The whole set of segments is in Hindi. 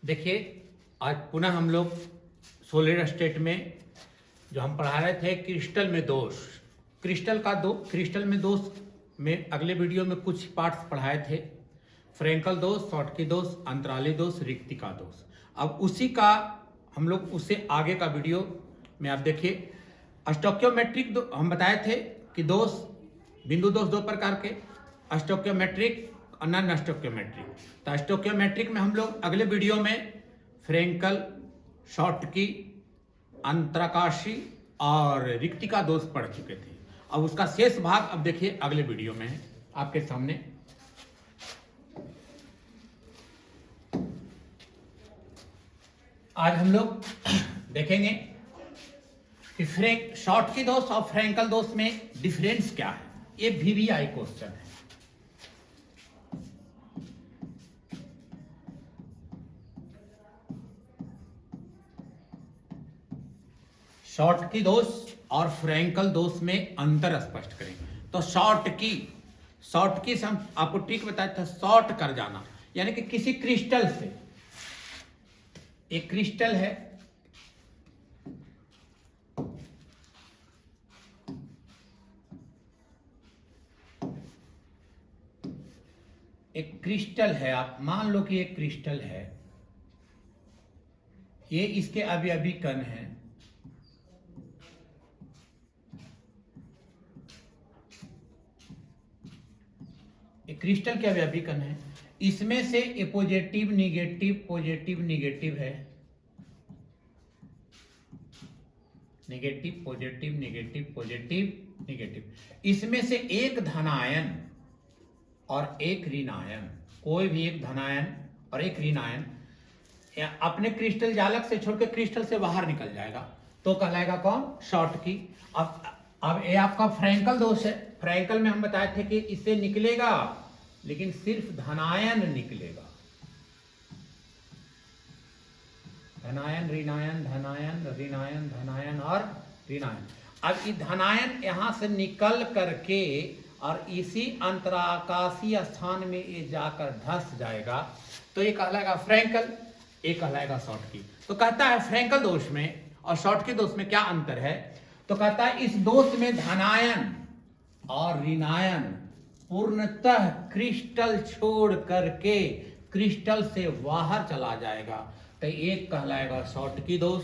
देखिए, आज पुनः हम लोग सॉलिड स्टेट में जो हम पढ़ा रहे थे क्रिस्टल में दोष, क्रिस्टल में दोष में अगले वीडियो में कुछ पार्ट्स पढ़ाए थे। फ्रैंकल दोष, शॉटकी दोष, अंतराली दोष, रिक्तिका दोष। अब उसी का हम लोग उससे आगे का वीडियो में आप देखिए। स्टोकियोमेट्रिक हम बताए थे कि दोष, बिंदु दोष दो प्रकार के, स्टोकियोमेट्रिक और नॉन स्टोकियोमेट्रिक। तो स्टोकियोमेट्रिक में हम लोग अगले वीडियो में फ्रैंकल, शॉटकी, अंतराकाशी और रिक्तिका दोष पढ़ चुके थे। अब उसका शेष भाग अब देखिए अगले वीडियो में है आपके सामने। आज हम लोग देखेंगे कि शॉटकी दोष और फ्रैंकल दोष में डिफरेंस क्या है। ये VVI क्वेश्चन है। शॉटकी दोष और फ्रैंकल दोष में अंतर स्पष्ट करेंगे। तो शॉटकी से हम आपको ट्रिक बताया था, शॉर्ट कर जाना, यानी कि किसी क्रिस्टल से, एक क्रिस्टल है, एक क्रिस्टल है, आप मान लो कि एक क्रिस्टल है, ये इसके अवयवी कण है, एक क्रिस्टल के अवयवी कण है, इसमें से ए पॉजिटिव निगेटिव है, नेगेटिव पॉजिटिव निगेटिव। इसमें से एक धनायन और एक ऋणायन, कोई भी एक धनायन और एक ऋणायन अपने क्रिस्टल जालक से छोड़ के क्रिस्टल से बाहर निकल जाएगा, तो कहलाएगा कौन? शॉटकी। अब ये आपका फ्रैंकल दोष है। फ्रैंकल में हम बताए थे कि इससे निकलेगा लेकिन सिर्फ धनायन निकलेगा, धनायन ऋणायन, धनायन ऋणायन, धनायन और ऋणायन। अब ये धनायन यहां से निकल करके और इसी अंतराकाशीय स्थान में ये जाकर धंस जाएगा, तो ये कहलाएगा फ्रैंकल, ये कहलाएगा शॉटकी। तो कहता है फ्रैंकल दोष में और शॉटकी दोष में क्या अंतर है? तो कहता है इस दोष में धनायन और ऋणायन पूर्णतः क्रिस्टल छोड़ करके क्रिस्टल से बाहर चला जाएगा, तो एक कहलाएगा शॉटकी दोष।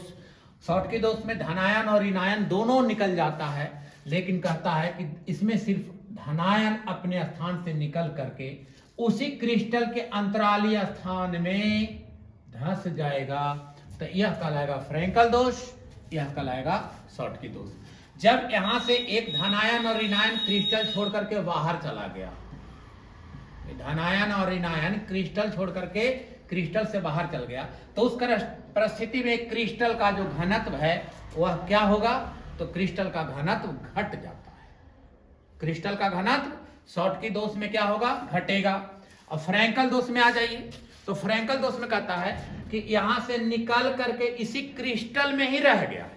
शॉटकी दोष में धनायन और ऋणायन दोनों निकल जाता है, लेकिन कहता है कि इसमें सिर्फ धनायन अपने स्थान से निकल करके उसी क्रिस्टल के अंतरालीय स्थान में धंस जाएगा, तो यह कहलाएगा फ्रैंकल दोष, यह कहलाएगा शॉटकी दोष। जब यहां से एक धनायन और ऋणायन क्रिस्टल छोड़ करके बाहर चला गया, धनायन और ऋणायन क्रिस्टल छोड़ करके क्रिस्टल से बाहर चल गया, तो उस परिस्थिति में क्रिस्टल का जो घनत्व है वह क्या होगा? तो क्रिस्टल का घनत्व घट जाता है। क्रिस्टल का घनत्व शॉटकी दोष में क्या होगा? घटेगा। अब फ्रैंकल दोष में आ जाइए। तो फ्रैंकल दोष में कहता है कि यहां से निकल करके इसी क्रिस्टल में ही रह गया है,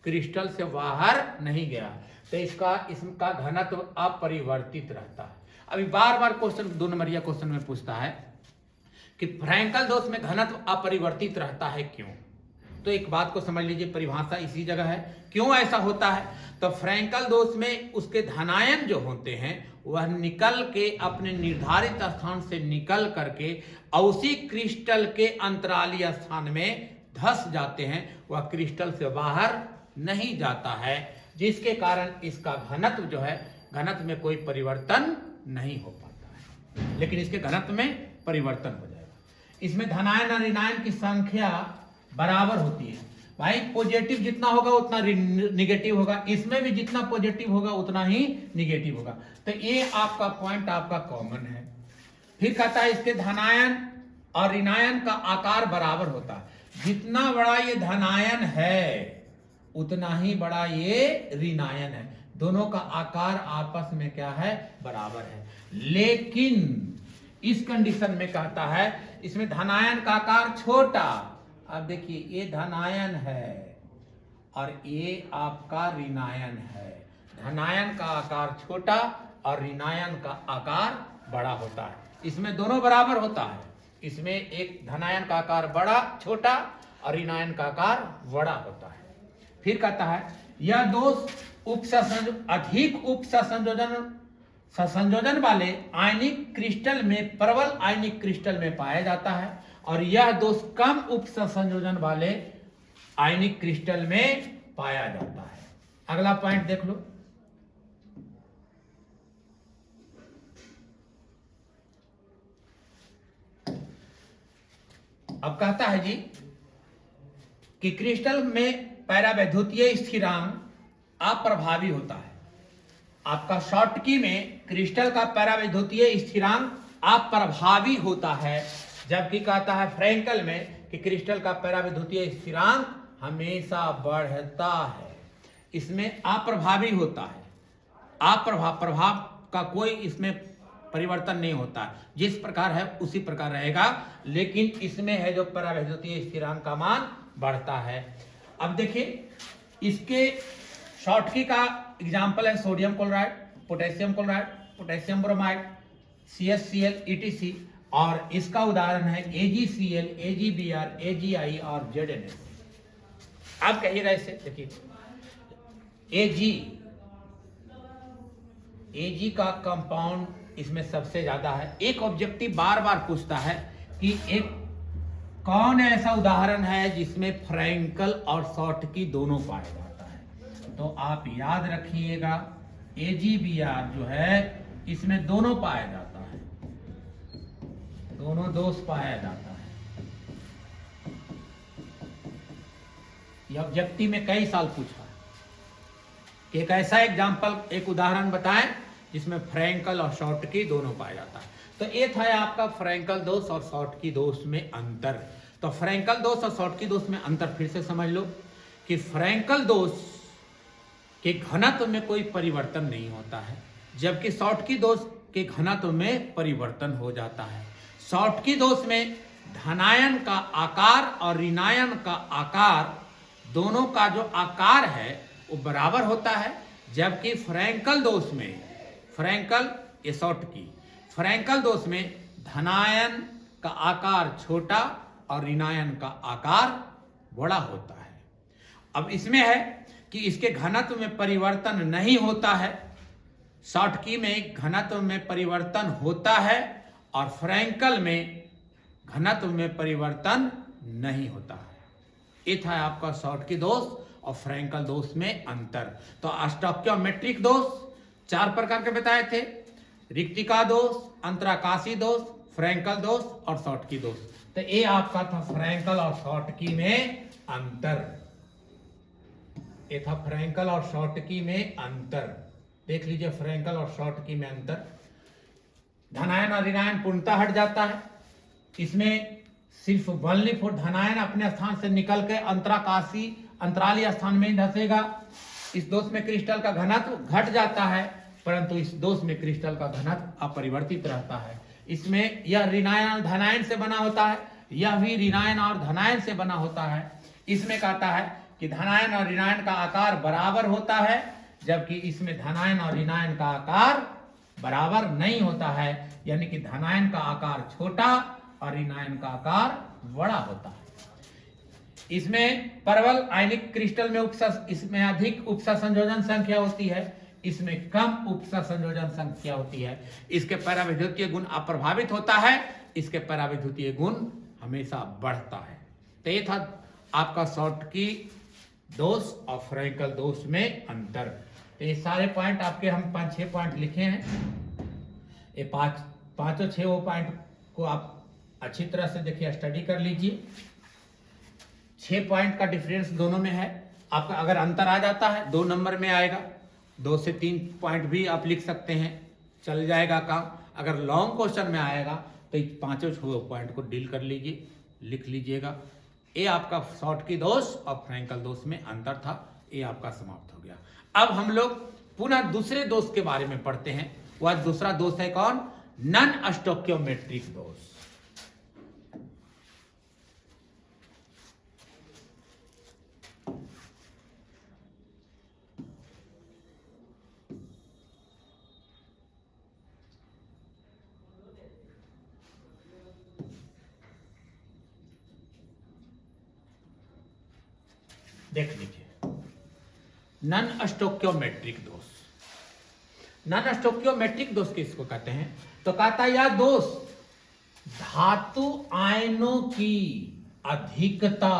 क्रिस्टल से बाहर नहीं गया, तो इसका घनत्व अपरिवर्तित रहता है। अभी बार बार क्वेश्चन 2 नंबरिया क्वेश्चन में पूछता है कि फ्रैंकल दोष में घनत्व अपरिवर्तित रहता है, क्यों? तो एक बात को समझ लीजिए, परिभाषा इसी जगह है, क्यों ऐसा होता है? तो फ्रैंकल दोष में उसके धनायन जो होते हैं वह निकल के अपने निर्धारित स्थान से निकल करके उसी क्रिस्टल के अंतरालीय स्थान में धंस जाते हैं, वह क्रिस्टल से बाहर नहीं जाता है, जिसके कारण इसका घनत्व जो है, घनत्व में कोई परिवर्तन नहीं हो पाता है, लेकिन इसके घनत्व में परिवर्तन हो जाएगा। इसमें धनायन और ऋणायन की संख्या बराबर होती है। भाई पॉजिटिव जितना होगा उतना निगेटिव होगा, इसमें भी जितना पॉजिटिव होगा उतना ही निगेटिव होगा, तो ये आपका पॉइंट आपका कॉमन है। फिर कहता है इसके धनायन और ऋणायन का आकार बराबर होता है, जितना बड़ा ये धनायन है उतना ही बड़ा ये ऋणायन है, दोनों का आकार आपस में क्या है? बराबर है। लेकिन इस कंडीशन में कहता है इसमें धनायन का आकार छोटा। अब देखिए ये धनायन है और ये आपका ऋणायन है, धनायन का आकार छोटा और ऋणायन का आकार बड़ा होता है, इसमें दोनों बराबर होता है, इसमें एक धनायन का आकार बड़ा छोटा और ऋणायन का आकार बड़ा होता है। फिर कहता है यह दोष अधिक उप संयोजन वाले आयनिक क्रिस्टल में प्रबल आयनिक क्रिस्टल में पाया जाता है और यह दोष कम उप संयोजन वाले आयनिक क्रिस्टल में पाया जाता है। अगला पॉइंट देख लो। अब कहता है जी कि क्रिस्टल में पैरावैद्युतीय स्थिरांक अप्रभावी होता है। आपका शॉर्टकी में क्रिस्टल का पैरावैद्युतीय स्थिरांक अप्रभावी होता है, जबकि कहता है फ्रैंकल में कि क्रिस्टल का पैरावैद्युतीय स्थिरांक हमेशा बढ़ता है। इसमें अप्रभावी होता है। प्रभाव का कोई इसमें परिवर्तन नहीं होता, जिस प्रकार है उसी प्रकार रहेगा, लेकिन इसमें है जो पैरावैद्युतीय स्थिरांक का मान बढ़ता है। अब देखिए इसके शॉर्टकी का एग्जाम्पल है sodium chloride, potassium bromide, CaCl EtC, और इसका उदाहरण है AgCl, AgBr, AgI और ZnS। आप कहिएगा इससे, देखिए Ag का कंपाउंड इसमें सबसे ज्यादा है। एक ऑब्जेक्टिव बार बार पूछता है कि एक कौन ऐसा उदाहरण है जिसमें फ्रैंकल और शॉर्टकी दोनों पाया जाता है, तो आप याद रखिएगा AgBr जो है इसमें दोनों पाया जाता है, दोनों दोष पाया जाता है। यह ऑब्जेक्टिव में कई साल पूछा है कि एक ऐसा एग्जाम्पल, एक उदाहरण बताएं जिसमें फ्रैंकल और शॉर्टकी दोनों पाया जाता है। तो ये था आपका फ्रैंकल दोष और शॉर्टकी दोष में अंतर। तो फ्रैंकल दोष और शॉर्टकी दोष में अंतर फिर से समझ लो कि फ्रैंकल दोष के घनत्व में कोई परिवर्तन नहीं होता है, जबकि शॉर्टकी दोष के घनत्व में परिवर्तन हो जाता है। शॉर्टकी दोष में धनायन का आकार और ऋणायन का आकार दोनों का जो आकार है वो बराबर होता है, जबकि फ्रैंकल दोष में, फ्रैंकल दोष में धनायन का आकार छोटा और ऋणायन का आकार बड़ा होता है। अब इसमें है कि इसके घनत्व में परिवर्तन नहीं होता है, शॉर्टकी में घनत्व में परिवर्तन होता है और फ्रैंकल में घनत्व में परिवर्तन नहीं होता है। ये था आपका शॉर्टकी दोष और फ्रैंकल दोष में अंतर। तो स्टोइकियोमेट्रिक दोष 4 प्रकार के बताए थे, रिक्तिका दोष, अंतराकाशी दोष, फ्रैंकल दोष और शॉर्टकी दोष। तो ये आपका था फ्रैंकल और शॉर्टकी में अंतर। ये था फ्रैंकल और शॉर्टकी में अंतर। देख लीजिए फ्रैंकल और शॉर्टकी में अंतर। धनायन और ऋणायन पूर्णतः हट जाता है। इसमें सिर्फ वनली फॉर धनायन अपने स्थान से निकल के अंतराली स्थान में ही धसेगा। इस दोष में क्रिस्टल का घनत्व घट जाता है, परंतु इस दोष में क्रिस्टल का घनत्व अपरिवर्तित रहता है। इसमें यह ऋणायन और धनायन से बना होता है, यह भी ऋणायन और धनायन से बना होता है। इसमें कहता है कि धनायन और ऋणायन का आकार बराबर होता है, जबकि इसमें धनायन और ऋणायन का आकार बराबर नहीं होता है, यानी कि धनायन का आकार छोटा और ऋणायन का आकार बड़ा होता है। इसमें प्रबल आयनिक क्रिस्टल में इसमें अधिक उपसा संयोजन संख्या होती है, इसमें कम उपसा संयोजन संख्या होती है। इसके पैरावैद्युतीय गुण अप्रभावित होता है, इसके पैरावैद्युतीय गुण हमेशा बढ़ता है। तो ये था आपका शॉर्टकी दोष और फ्रैंकल दोष में अंतर। तो ये सारे पॉइंट आपके हम 5-6 पॉइंट लिखे हैं। ये पांचों 6 पॉइंट को आप अच्छी तरह से देखिए, स्टडी कर लीजिए। 6 पॉइंट का डिफरेंस दोनों में है। आपका अगर अंतर आ जाता है 2 नंबर में आएगा, 2 से 3 पॉइंट भी आप लिख सकते हैं, चल जाएगा काम। अगर लॉन्ग क्वेश्चन में आएगा तो 5-6 पॉइंट को डील कर लीजिए, लिख लीजिएगा। ये आपका शॉर्टकी दोष और फ्रैंकल दोष में अंतर था, ये आपका समाप्त हो गया। अब हम लोग पुनः दूसरे दोष के बारे में पढ़ते हैं। वह दूसरा दोष है कौन? नॉन स्टोइकियोमेट्रिक दोष। देख लीजिए, नॉन स्टोक्योमेट्रिक दोष। नॉन स्टोक्योमेट्रिक दोष किसको कहते हैं? तो कहता है यह दोष धातु आयनों की अधिकता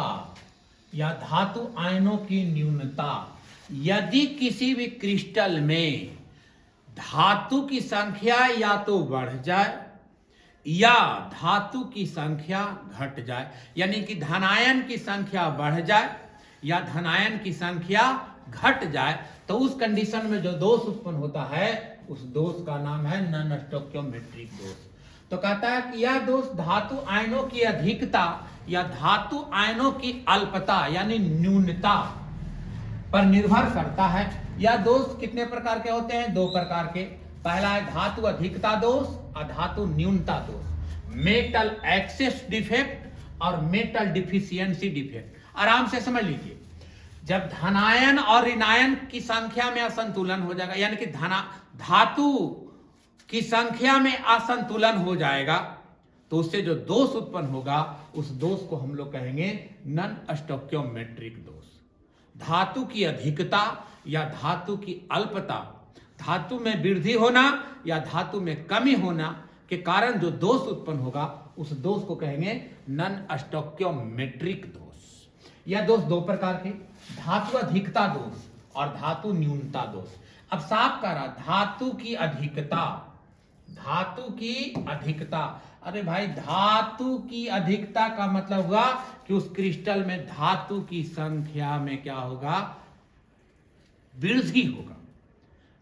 या धातु आयनों की न्यूनता, यदि किसी भी क्रिस्टल में धातु की संख्या या तो बढ़ जाए या धातु की संख्या घट जाए, यानी कि धनायन की संख्या बढ़ जाए या धनायन की संख्या घट जाए, तो उस कंडीशन में जो दोष उत्पन्न होता है उस दोष का नाम है नॉन स्टोक्योमेट्रिक दोष। तो कहता है कि यह दोष धातु आयनों की अधिकता या धातु आयनों की अल्पता यानी न्यूनता पर निर्भर करता है। यह दोष कितने प्रकार के होते हैं? दो प्रकार के। पहला है धातु अधिकता दोष और धातु न्यूनता दोष, मेटल एक्सेस डिफेक्ट और मेटल डिफिशियंसी डिफेक्ट। आराम से समझ लीजिए, जब धनायन और ऋणायन की संख्या में असंतुलन हो जाएगा, यानी कि धातु की संख्या में असंतुलन हो जाएगा, तो उससे जो दोष उत्पन्न होगा उस दोष को हम लोग कहेंगे नॉन स्टोक्योमेट्रिक दोष। धातु की अधिकता या धातु की अल्पता, धातु में वृद्धि होना या धातु में कमी होना के कारण जो दोष उत्पन्न होगा उस दोष को कहेंगे नॉन स्टोक्योमेट्रिक दोष। यह दोष दो प्रकार के, धातु अधिकता दोष और धातु न्यूनता दोष। अब साफ करा, धातु की अधिकता, धातु की अधिकता, अरे भाई धातु की अधिकता का मतलब हुआ कि उस क्रिस्टल में धातु की संख्या में क्या होगा? वृद्धि होगा,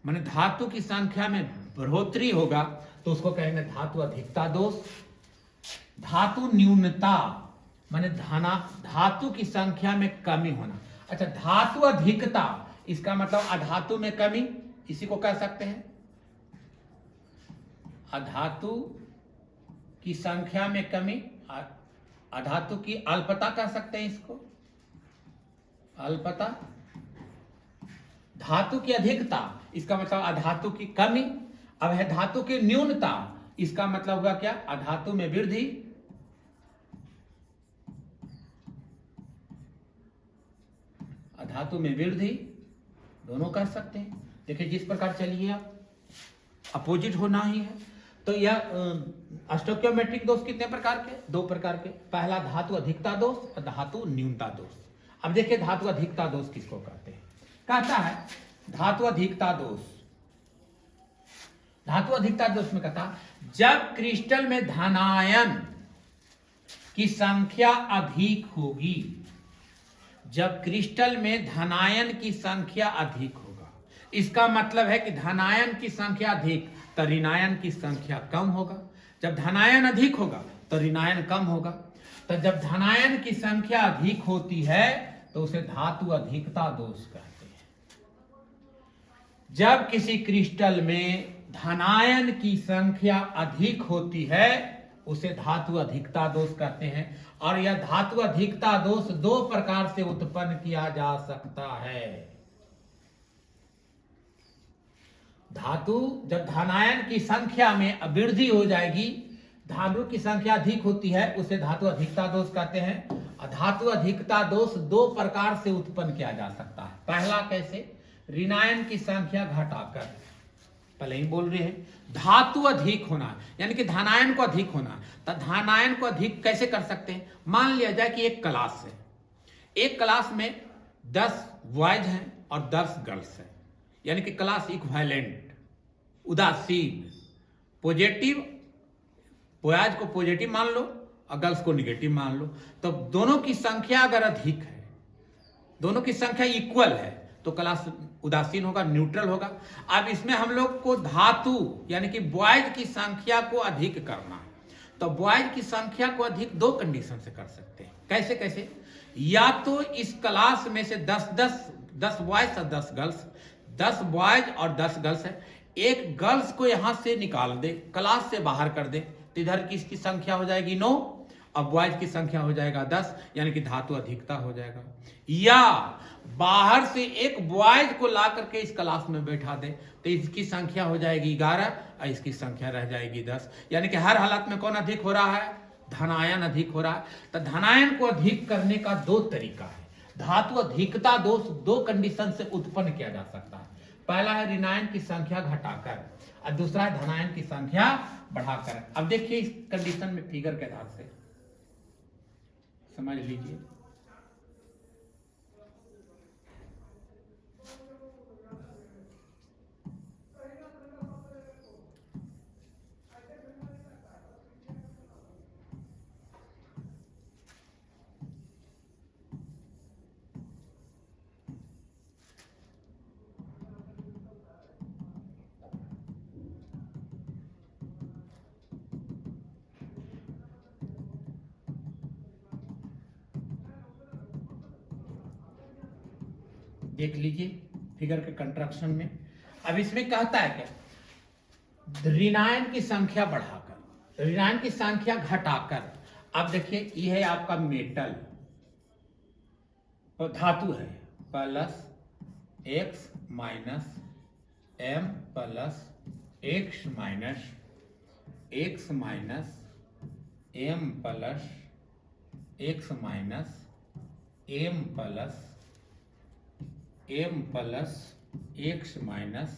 माने धातु की संख्या में बढ़ोतरी होगा, तो उसको कहेंगे धातु अधिकता दोष। धातु न्यूनता माने धातु की संख्या में कमी होना। अच्छा, धातु अधिकता इसका मतलब अधातु में कमी, इसी को कह सकते हैं अधातु की संख्या में कमी, अधातु की अल्पता कह सकते हैं इसको, अल्पता। धातु की अधिकता इसका मतलब अधातु की कमी। अब है धातु की न्यूनता, इसका मतलब होगा क्या? अधातु में वृद्धि। अधातु में वृद्धि दोनों कर सकते हैं। देखिए जिस प्रकार चलिए आप, अपोजिट होना ही है। तो यह स्टोक्योमेट्रिक दोष कितने प्रकार के? दो प्रकार के। पहला धातु अधिकता दोष और धातु न्यूनता दोष। अब देखिए धातु अधिकता दोष किसको कहते हैं? कहता है धातु अधिकता दोष। धातु अधिकता दोष में कहता जब क्रिस्टल में धनायन की संख्या अधिक होगी, जब क्रिस्टल में धनायन की संख्या अधिक होगा, इसका मतलब है कि धनायन की संख्या अधिक तो ऋणायन की संख्या कम होगा। जब धनायन अधिक होगा तो ऋणायन कम होगा। तो जब धनायन की संख्या अधिक होती है तो उसे धातु अधिकता दोष कहते हैं। जब किसी क्रिस्टल में धनायन की संख्या अधिक होती है उसे धातु अधिकता दोष कहते हैं। और यह धातु अधिकता दोष दो प्रकार से उत्पन्न किया जा सकता है। धातु जब धनायन की संख्या में वृद्धि हो जाएगी, धातु की संख्या अधिक होती है, उसे धातु अधिकता दोष कहते हैं। और धातु अधिकता दोष दो प्रकार से उत्पन्न किया जा सकता है। पहला कैसे? ऋणायन की संख्या घटाकर, पहले ही बोल रहे हैं धातु अधिक होना, यानी कि धनायन को अधिक होना। तो धनायन को अधिक कैसे कर सकते हैं? मान लिया जाए कि एक क्लास है, एक क्लास में 10 बॉयज हैं और 10 गर्ल्स हैं, यानी कि क्लास इक्विवेलेंट, उदासीन, पॉजिटिव, बॉयज को पॉजिटिव मान लो और गर्ल्स को निगेटिव मान लो। तो दोनों की संख्या अगर अधिक है, दोनों की संख्या इक्वल है, तो क्लास उदासीन होगा, न्यूट्रल होगा। अब इसमें हम लोग को धातु यानी कि बॉयज की संख्या को अधिक करना है। तो बॉयज की संख्या को अधिक दो कंडीशन से कर सकते हैं। कैसे कैसे? या तो इस क्लास में से 10 बॉयज और 10 गर्ल्स, 10 बॉयज और 10 गर्ल्स है, एक गर्ल्स को यहां से निकाल दे, क्लास से बाहर कर दे, तो इधर की इसकी संख्या हो जाएगी 9 और बॉयज की संख्या हो जाएगा 10, यानी कि धातु अधिकता हो जाएगा। या बाहर से एक बॉयज को ला करके इस क्लास में बैठा दे, तो इसकी संख्या हो जाएगी 11 और इसकी संख्या रह जाएगी 10, यानी कि हर हालत में कौन अधिक हो रहा है? धनायन अधिक हो रहा है। तो धनायन को अधिक करने का दो तरीका है। धातु अधिकता दोष दो कंडीशन से उत्पन्न किया जा सकता है। पहला है ऋणायन की संख्या घटाकर और दूसरा है धनायन की संख्या बढ़ाकर। अब देखिए इस कंडीशन में फिगर के आधार से समझ लीजिए। देख लीजिए फिगर के कंस्ट्रक्शन में। अब इसमें कहता है क्या, ऋणायन की संख्या बढ़ाकर, ऋणायन की संख्या घटाकर। अब देखिए ये है आपका मेटल, तो धातु है, plus x minus m plus x minus m plus x minus m plus x minus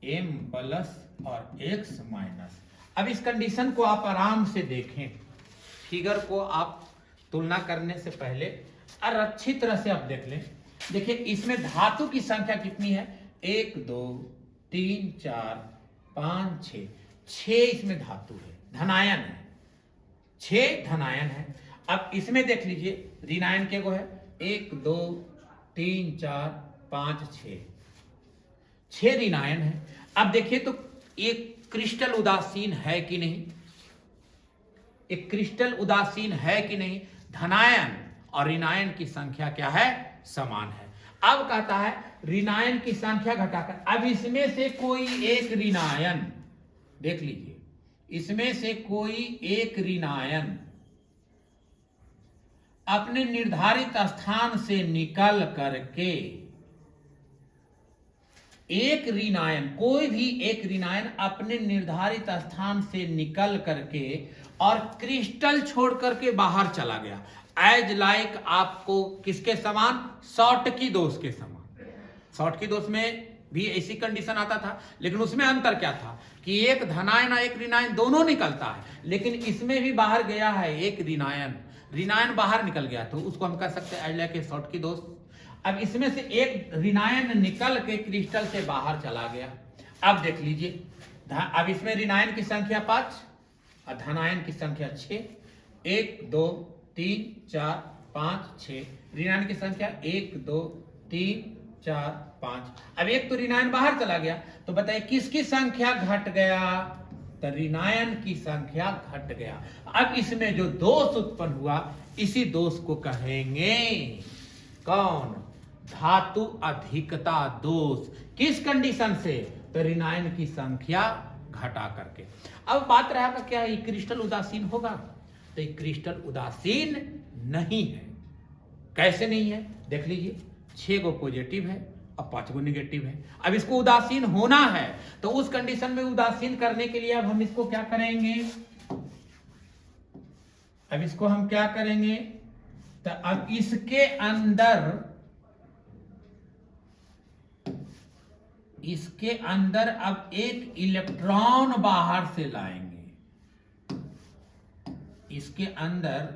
m plus और एक्स माइनस। अब इस कंडीशन को आप आराम से देखें, फिगर को आप तुलना करने से पहले और अच्छी तरह से आप देख लें। देखिए इसमें धातु की संख्या कितनी है, 1 2 3 4 5 6, 6 इसमें धातु है, धनायन है, 6 धनायन है। अब इसमें देख लीजिए ऋणायन के को है 1 2 3 4 5 6 ऋणायन है। अब देखिए तो एक क्रिस्टल उदासीन है कि नहीं, एक क्रिस्टल उदासीन है कि नहीं। धनायन और ऋणायन की संख्या क्या है, समान है। अब कहता है ऋणायन की संख्या घटाकर, अब इसमें से कोई एक ऋणायन, देख लीजिए इसमें से कोई एक ऋणायन अपने निर्धारित स्थान से निकल करके एक ऋणायन, कोई भी एक ऋणायन अपने निर्धारित स्थान से निकल करके और क्रिस्टल छोड़ करके बाहर चला गया, एज लाइक आपको किसके समान, शॉर्टकी दोष के समान। शॉर्टकी दोष में भी ऐसी कंडीशन आता था, लेकिन उसमें अंतर क्या था कि एक धनायन और एक ऋणायन दोनों निकलता है, लेकिन इसमें भी बाहर गया है एक ऋणायन बाहर निकल गया, तो उसको हम कह सकते हैं एज लाइक ए शॉर्टकी दोष। अब इसमें से एक ऋणायन निकल के क्रिस्टल से बाहर चला गया। अब देख लीजिए, अब इसमें ऋणायन की संख्या 5 और धनायन की संख्या 6, 1 2 3 4 5 6, ऋणायन की संख्या 1 2 3 4 5। अब एक तो ऋणायन बाहर चला गया, तो बताइए किसकी संख्या घट गया, तो ऋणायन की संख्या घट गया। अब इसमें जो दोष उत्पन्न हुआ, इसी दोष को कहेंगे कौन, धातु अधिकता दोष। किस कंडीशन से, तो ऋणायन की संख्या घटा करके। अब बात रहा क्या है, क्रिस्टल उदासीन होगा, तो क्रिस्टल उदासीन नहीं है। कैसे नहीं है, देख लीजिए 6 गो पॉजिटिव है और 5 गो निगेटिव है। अब इसको उदासीन होना है, तो उस कंडीशन में उदासीन करने के लिए अब हम इसको क्या करेंगे, अब इसको हम क्या करेंगे, तो अब इसके अंदर अब एक इलेक्ट्रॉन बाहर से लाएंगे, इसके अंदर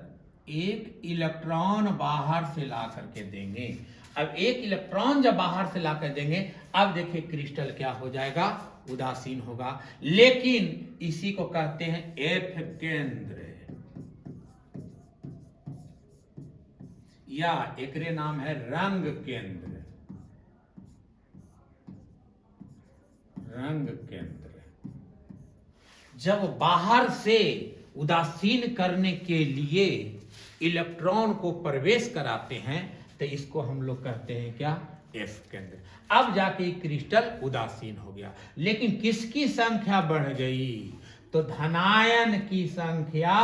एक इलेक्ट्रॉन बाहर से ला करके देंगे। अब एक इलेक्ट्रॉन जब बाहर से लाकर देंगे, अब देखिए क्रिस्टल क्या हो जाएगा, उदासीन होगा। लेकिन इसी को कहते हैं एफ केंद्र, या एकरे नाम है रंग केंद्र, रंग केंद्र। जब बाहर से उदासीन करने के लिए इलेक्ट्रॉन को प्रवेश कराते हैं, तो इसको हम लोग कहते हैं क्या, एफ केंद्र। अब जाके क्रिस्टल उदासीन हो गया, लेकिन किसकी संख्या बढ़ गई, तो धनायन की संख्या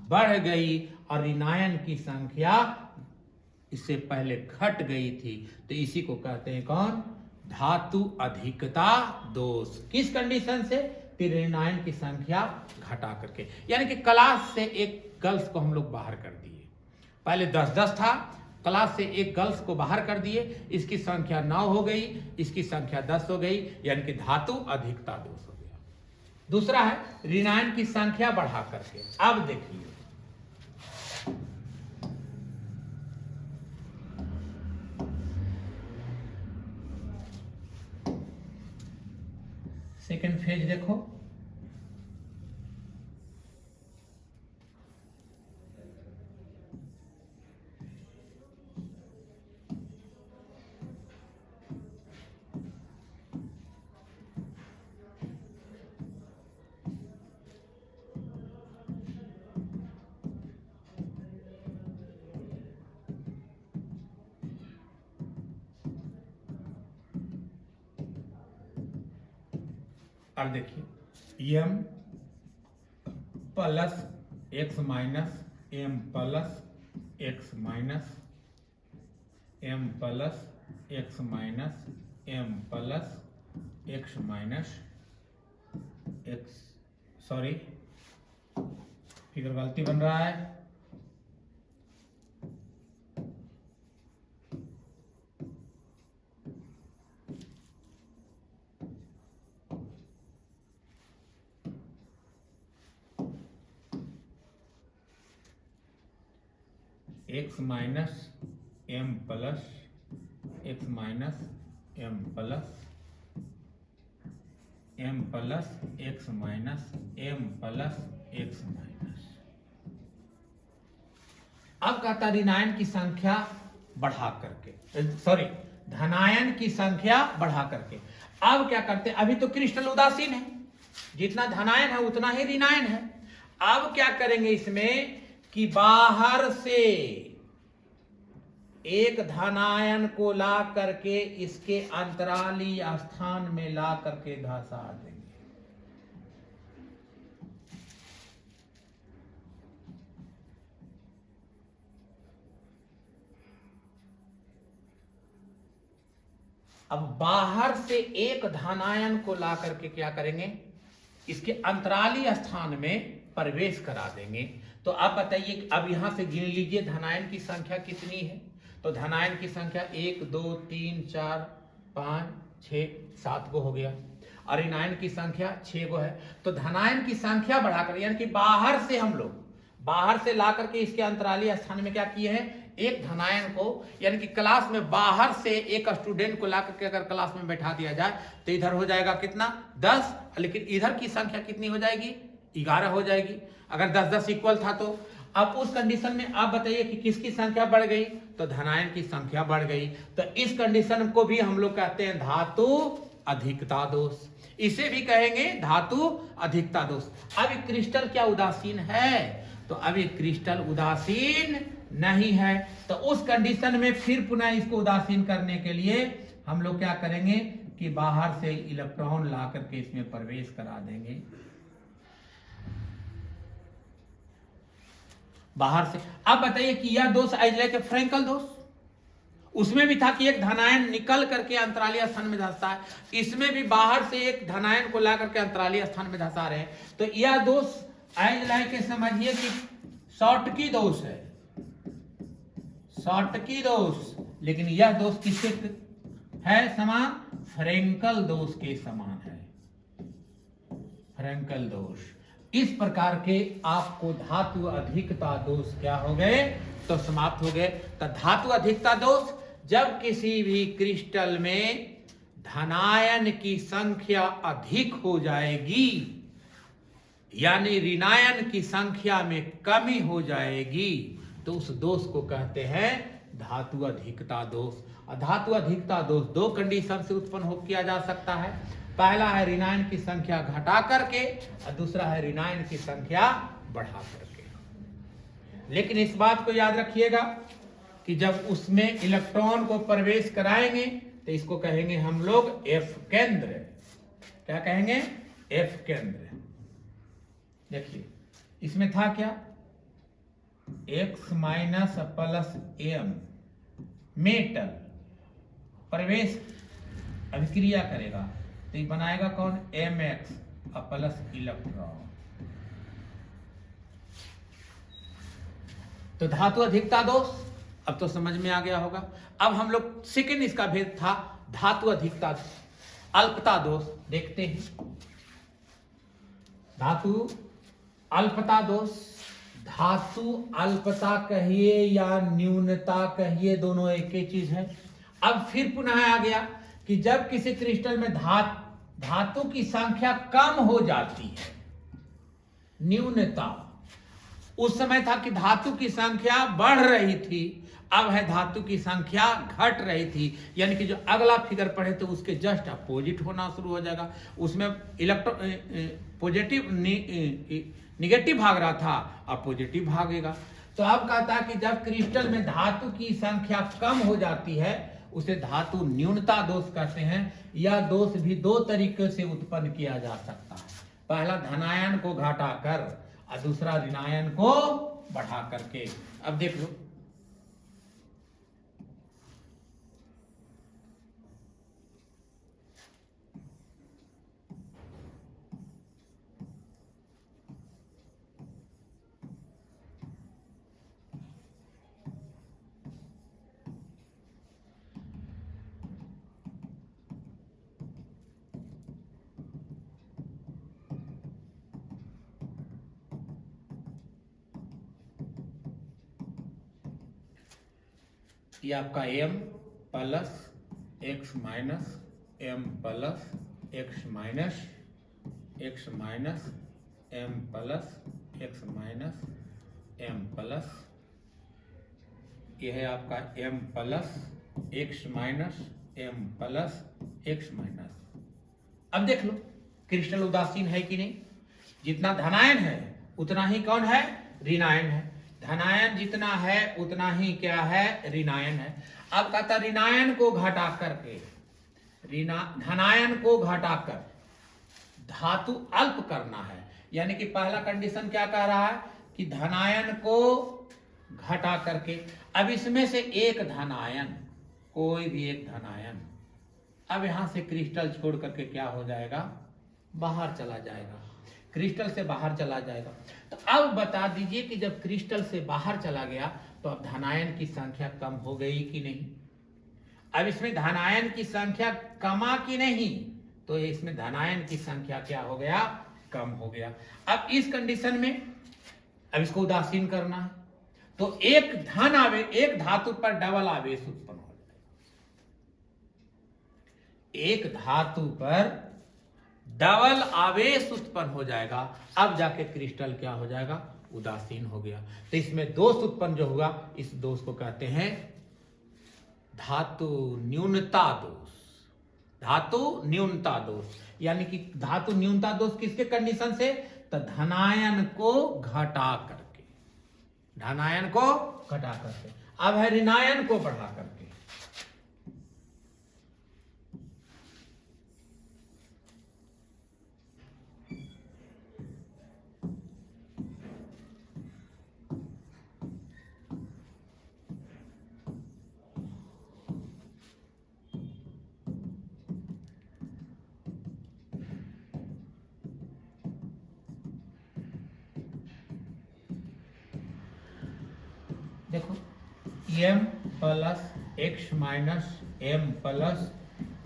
बढ़ गई और ऋणायन की संख्या इससे पहले घट गई थी। तो इसी को कहते हैं कौन, धातु अधिकता दोष। किस कंडीशन से, ऋणायन की संख्या घटा करके। यानी कि क्लास से एक गर्ल्स को हम लोग बाहर कर दिए, पहले 10-10 था, क्लास से एक गर्ल्स को बाहर कर दिए, इसकी संख्या 9 हो गई, इसकी संख्या 10 हो गई, यानी कि धातु अधिकता दोष हो गया। दूसरा है ऋणायन की संख्या बढ़ा करके। अब देखिए सेकेंड फेज देखो, अब देखिए m plus x minus m plus x minus m plus x minus m plus x minus x, sorry figure गलती बन रहा है, x minus m plus x minus m plus x minus m plus x minus. अब कहता ऋणायन की संख्या बढ़ा करके, सॉरी धनायन की संख्या बढ़ा करके। अब क्या करते, अभी तो क्रिस्टल उदासीन है, जितना धनायन है उतना ही ऋणायन है। अब क्या करेंगे इसमें कि बाहर से एक धनायन को ला करके इसके अंतराली स्थान में ला करके धसा देंगे। अब बाहर से एक धनायन को ला करके क्या करेंगे, इसके अंतराली स्थान में प्रवेश करा देंगे। तो आप बताइए, अब यहां से गिन लीजिए धनायन की संख्या कितनी है। तो धनायन की संख्या 1 2 3 4 5 6 7 गो हो गया, और ऋणायन की संख्या 6 गो है। तो धनायन की संख्या बढ़ाकर, यानी कि बाहर से हम लोग बाहर से ला करके इसके अंतराली स्थान में क्या किए हैं, एक धनायन को, यानी कि क्लास में बाहर से एक स्टूडेंट को ला करके अगर क्लास में बैठा दिया जाए तो इधर हो जाएगा कितना 10, लेकिन इधर की संख्या कितनी हो जाएगी 11 हो जाएगी। अगर 10-10 इक्वल था तो अब उस कंडीशन में आप बताइए कि किसकी संख्या बढ़ गई, तो धनायन की संख्या बढ़ गई। तो इस कंडीशन को भी हम लोग कहते हैं धातु अधिकता दोष, इसे भी कहेंगे धातु अधिकता दोष। अब क्रिस्टल क्या उदासीन है, तो अभी क्रिस्टल उदासीन नहीं है। तो उस कंडीशन में फिर पुनः इसको उदासीन करने के लिए हम लोग क्या करेंगे कि बाहर से इलेक्ट्रॉन ला करके इसमें प्रवेश करा देंगे, बाहर से। अब बताइए कि यह दोष आइजले के फ्रैंकल दोष, उसमें भी था कि एक धनायन निकल करके अंतरालीय स्थान में धंसता है, इसमें भी बाहर से एक धनायन को ला करके अंतरालीय स्थान में धंसा रहे हैं। तो यह दोष आइजले के समझिए कि शॉर्टकी दोष है, शॉर्टकी दोष, लेकिन यह दोष किसके है समान, फ्रैंकल दोष के समान है, फ्रैंकल दोष। इस प्रकार के आपको धातु अधिकता दोष क्या हो गए, तो समाप्त हो गए। तो धातु अधिकता दोष जब किसी भी क्रिस्टल में धनायन की संख्या अधिक हो जाएगी, यानी ऋणायन की संख्या में कमी हो जाएगी, तो उस दोष को कहते हैं धातु अधिकता दोष। और धातु अधिकता दोष दो कंडीशन से उत्पन्न हो किया जा सकता है। पहला है ऋणायन की संख्या घटा करके, और दूसरा है ऋणायन की संख्या बढ़ा करके। लेकिन इस बात को याद रखिएगा कि जब उसमें इलेक्ट्रॉन को प्रवेश कराएंगे तो इसको कहेंगे हम लोग एफ केंद्र। क्या कहेंगे, एफ केंद्र। देखिए इसमें था क्या, x minus plus m metal प्रवेश अभिक्रिया करेगा तो ये बनाएगा कौन, mx प्लस इलेक्ट्रॉन। तो धातु अधिकता दोष अब तो समझ में आ गया होगा। अब हम लोग सेकेंड इसका भेद था धातु अधिकता अल्पता दोष देखते हैं। धातु अल्पता दोष, धातु अल्पता कहिए या न्यूनता कहिए, दोनों एक ही चीज है। अब फिर पुनः आ गया कि जब किसी क्रिस्टल में धातु की संख्या कम हो जाती है, न्यूनता, उस समय था कि धातु की संख्या बढ़ रही थी, अब है धातु की संख्या घट रही थी। यानी कि जो अगला फिगर पढ़े तो उसके जस्ट अपोजिट होना शुरू हो जाएगा। उसमें पॉजिटिव निगेटिव भाग रहा था, अब पॉजिटिव भागेगा। तो अब कहता है कि जब क्रिस्टल में धातु की संख्या कम हो जाती है उसे धातु न्यूनता दोष कहते हैं। यह दोष भी दो तरीके से उत्पन्न किया जा सकता है, पहला धनायन को घटाकर और दूसरा ऋणायन को बढ़ा करके। अब देख लो, ये आपका m plus x minus m plus x minus m plus x minus m plus, यह है आपका m plus x minus m plus x minus. अब देख लो क्रिस्टल उदासीन है कि नहीं। जितना धनायन है उतना ही कौन है, ऋणायन है। धनायन जितना है उतना ही क्या है, ऋणायन है। अब कहता ऋणायन को घटा करके धनायन को घटाकर धातु अल्प करना है। यानी कि पहला कंडीशन क्या कह रहा है कि धनायन को घटा करके, अब इसमें से एक धनायन, कोई भी एक धनायन अब यहां से क्रिस्टल छोड़ करके क्या हो जाएगा, बाहर चला जाएगा, क्रिस्टल से बाहर चला जाएगा। तो अब बता दीजिए कि जब क्रिस्टल से बाहर चला गया तो अब धनायन की संख्या कम हो गई कि नहीं। अब इसमें धनायन की संख्या कमा कि नहीं, तो इसमें धनायन की संख्या क्या हो गया, कम हो गया। अब इस कंडीशन में अब इसको उदासीन करना है तो एक धातु पर डबल आवेश उत्पन्न हो जाएगा। एक धातु पर डबल आवेश उत्पन्न हो जाएगा। अब जाके क्रिस्टल क्या हो जाएगा, उदासीन हो गया। तो इसमें दोष उत्पन्न जो हुआ, इस दोष को कहते हैं धातु न्यूनता दोष। धातु न्यूनता दोष यानी कि धातु न्यूनता दोष किसके कंडीशन से, तो धनायन को घटा करके, धनायन को घटा करके। अब है ऋणायन को बढ़ा करके। देखो m plus x minus m plus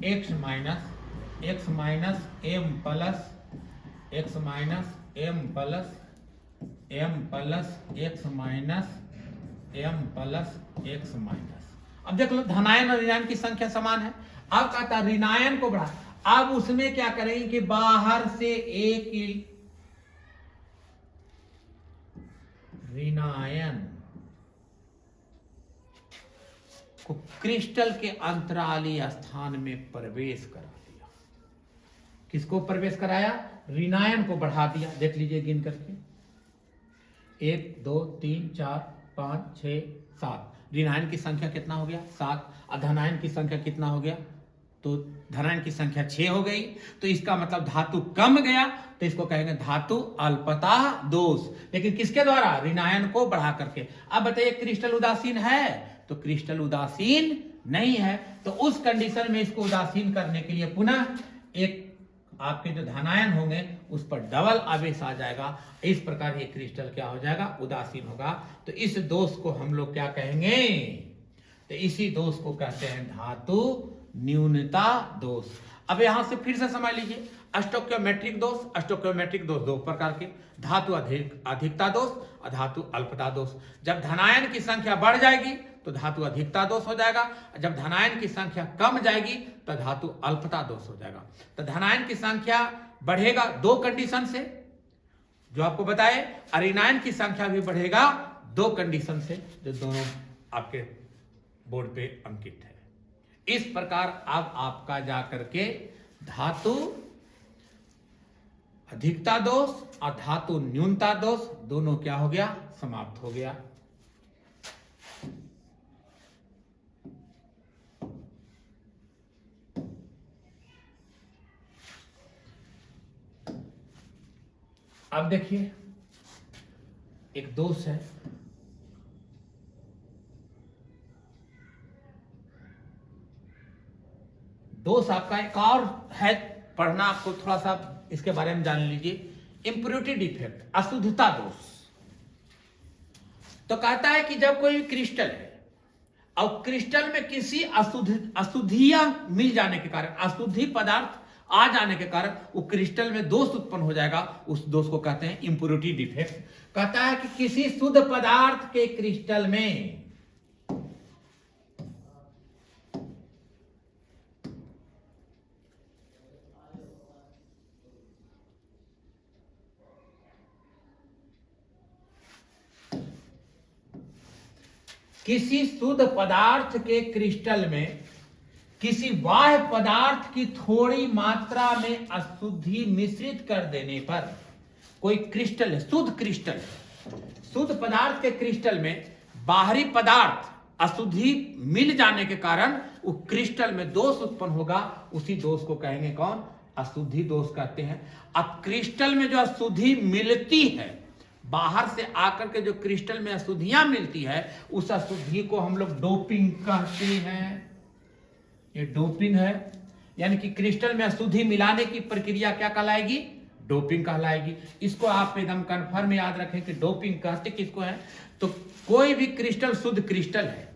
x minus m plus x minus m plus x minus m plus x minus. अब देख लो धनायन और ऋणायन की संख्या समान है। अब कहता ऋणायन को बढ़ा, अब उसमें क्या करेंगे कि बाहर से एक ऋणायन को क्रिस्टल के अंतराली स्थान में प्रवेश करा दिया। किसको प्रवेश कराया, ऋणायन को बढ़ा दिया। देख लीजिए गिन करके, 1 2 3 4 5 6 7। ऋणायन की संख्या कितना हो गया, 7। और धनायन की संख्या कितना हो गया, तो धनायन की संख्या 6 हो गई। तो इसका मतलब धातु कम गया, तो इसको कहेंगे धातु अल्पता दोष। लेकिन किसके द्वारा, ऋणायन को बढ़ा करके। अब बताइए क्रिस्टल उदासीन है, तो क्रिस्टल उदासीन नहीं है। तो उस कंडीशन में इसको उदासीन करने के लिए पुनः एक आपके जो धनायन होंगे उस पर डबल आवेश आ जाएगा। इस प्रकार ये क्रिस्टल क्या हो जाएगा, उदासीन होगा। तो इस दोष को हम लोग क्या कहेंगे, तो इसी दोष को कहते हैं धातु न्यूनता दोष। अब यहां से फिर से समझ लीजिए, स्टोइकियोमेट्रिक दोष, स्टोइकियोमेट्रिक दोष दो प्रकार के, धातु अधिकता दोष और धातु अल्पता दोष। जब धनायन की संख्या बढ़ जाएगी तो धातु अधिकता दोष हो जाएगा, जब धनायन की संख्या कम जाएगी तो धातु अल्पता दोष हो जाएगा। तो धनायन की संख्या बढ़ेगा दो कंडीशन से जो आपको बताए, ऋणायन की संख्या भी बढ़ेगा दो कंडीशन से जो दोनों आपके बोर्ड पे अंकित है। इस प्रकार अब आपका जाकर के धातु अधिकता दोष और धातु न्यूनता दोष दोनों क्या हो गया, समाप्त हो गया। अब देखिए एक दोष है, दोष आपका एक और है, पढ़ना आपको थोड़ा सा इसके बारे में जान लीजिए। इंप्योरिटी डिफेक्ट, अशुद्धता दोष। तो कहता है कि जब कोई क्रिस्टल है और क्रिस्टल में किसी अशुद्धियां मिल जाने के कारण, अशुद्धि पदार्थ आ जाने के कारण वो क्रिस्टल में दोष उत्पन्न हो जाएगा, उस दोष को कहते हैं इंप्योरिटी डिफेक्ट। कहता है कि किसी शुद्ध पदार्थ के क्रिस्टल में किसी शुद्ध पदार्थ के क्रिस्टल में किसी बाह्य पदार्थ की थोड़ी मात्रा में अशुद्धि मिश्रित कर देने पर, कोई क्रिस्टल है, शुद्ध क्रिस्टल है, शुद्ध पदार्थ के क्रिस्टल में बाहरी पदार्थ अशुद्धि मिल जाने के कारण वो क्रिस्टल में दोष उत्पन्न होगा, उसी दोष को कहेंगे कौन, अशुद्धि दोष कहते हैं। अब क्रिस्टल में जो अशुद्धि मिलती है, बाहर से आकर के जो क्रिस्टल में अशुद्धियां मिलती है, उस अशुद्धि को हम लोग डोपिंग कहते हैं। ये डोपिंग है, यानी कि क्रिस्टल में अशुद्धि मिलाने की प्रक्रिया क्या कहलाएगी, डोपिंग कहलाएगी। इसको आप एकदम कन्फर्म याद रखें कि डोपिंग कहते किसको है। तो कोई भी क्रिस्टल शुद्ध क्रिस्टल है,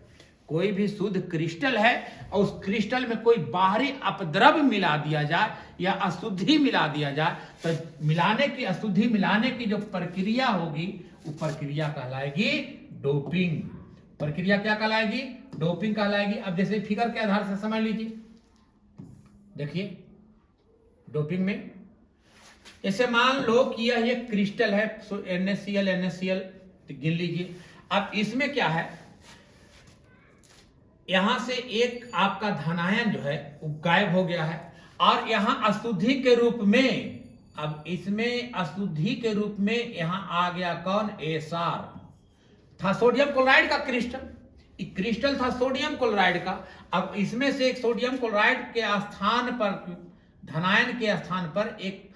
कोई भी शुद्ध क्रिस्टल है और उस क्रिस्टल में कोई बाहरी अपद्रव्य मिला दिया जाए या अशुद्धि मिला दिया जाए, तो मिलाने की, अशुद्धि मिलाने की जो प्रक्रिया होगी वो प्रक्रिया कहलाएगी डोपिंग। प्रक्रिया क्या कहलाएगी, डोपिंग कहलाएगी। अब जैसे फिगर के आधार से समझ लीजिए, देखिए डोपिंग में जैसे मान लो कि यह एक क्रिस्टल है, NaCl गिन लीजिए। अब इसमें क्या है, यहां से एक आपका धनायन जो है वो गायब हो गया है और यहां अशुद्धि के रूप में, अब इसमें अशुद्धि के रूप में यहां आ गया कौन, एसार था, सोडियम क्लोराइड का क्रिस्टल। क्रिस्टल था सोडियम क्लोराइड का। अब इसमें से एक सोडियम क्लोराइड के स्थान पर, धनायन के स्थान पर एक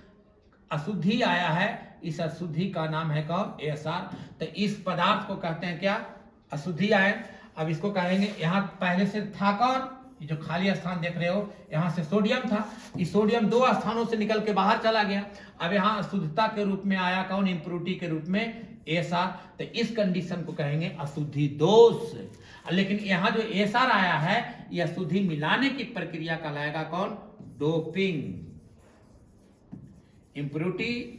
अशुद्धि आया है, इस अशुद्धि का नाम है कौन, एसार। तो इस पदार्थ को कहते हैं क्या, अशुद्धि आयन। अब इसको कहेंगे, यहां पहले से था कौन, ये जो खाली स्थान देख रहे हो, यहां से सोडियम था, ये सोडियम दो स्थानों से निकल के बाहर चला गया। अब यहां अशुद्धता के रूप में आया कौन, इंप्योरिटी के रूप में एसार। तो इस कंडीशन को कहेंगे अशुद्धि दोष। लेकिन यहां जो एसार आया है, यह अशुद्धि मिलाने की प्रक्रिया कहलाएगा कौन, डोपिंग। इंप्योरिटी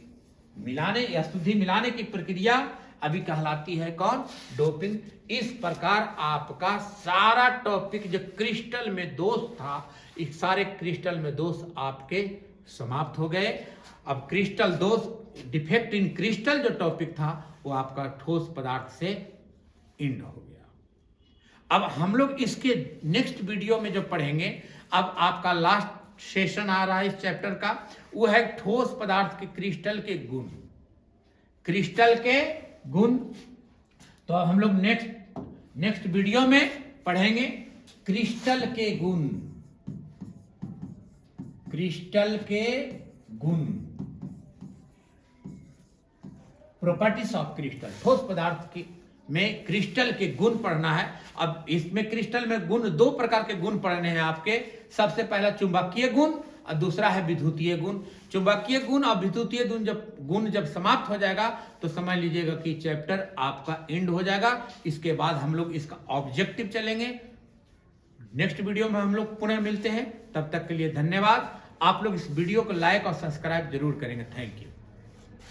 मिलाने या अशुद्धि मिलाने की प्रक्रिया अभी कहलाती है कौन, डोपिंग। इस प्रकार आपका सारा टॉपिक जो क्रिस्टल में दोष था, इस सारे क्रिस्टल में दोष आपके समाप्त हो गए। अब क्रिस्टल दोष, डिफेक्ट इन क्रिस्टल जो टॉपिक था वो आपका ठोस पदार्थ से एंड हो गया। अब हम लोग इसके नेक्स्ट वीडियो में जो पढ़ेंगे, अब आपका लास्ट सेशन आ रहा है इस चैप्टर का, वो है ठोस पदार्थ के क्रिस्टल के गुण, क्रिस्टल के गुण। तो हम लोग नेक्स्ट वीडियो में पढ़ेंगे क्रिस्टल के गुण, क्रिस्टल के गुण, प्रॉपर्टीज ऑफ क्रिस्टल। ठोस पदार्थ की में क्रिस्टल के गुण पढ़ना है। अब इसमें क्रिस्टल में गुण, दो प्रकार के गुण पढ़ने हैं आपके। सबसे पहला चुंबकीय गुण और दूसरा है विद्युतीय गुण। चुंबकीय गुण और विद्युतीय गुण जब समाप्त हो जाएगा तो समझ लीजिएगा कि चैप्टर आपका एंड हो जाएगा। इसके बाद हम लोग इसका ऑब्जेक्टिव चलेंगे, नेक्स्ट वीडियो में हम लोग पुनः मिलते हैं, तब तक के लिए धन्यवाद। आप लोग इस वीडियो को लाइक और सब्सक्राइब जरूर करेंगे। Thank you.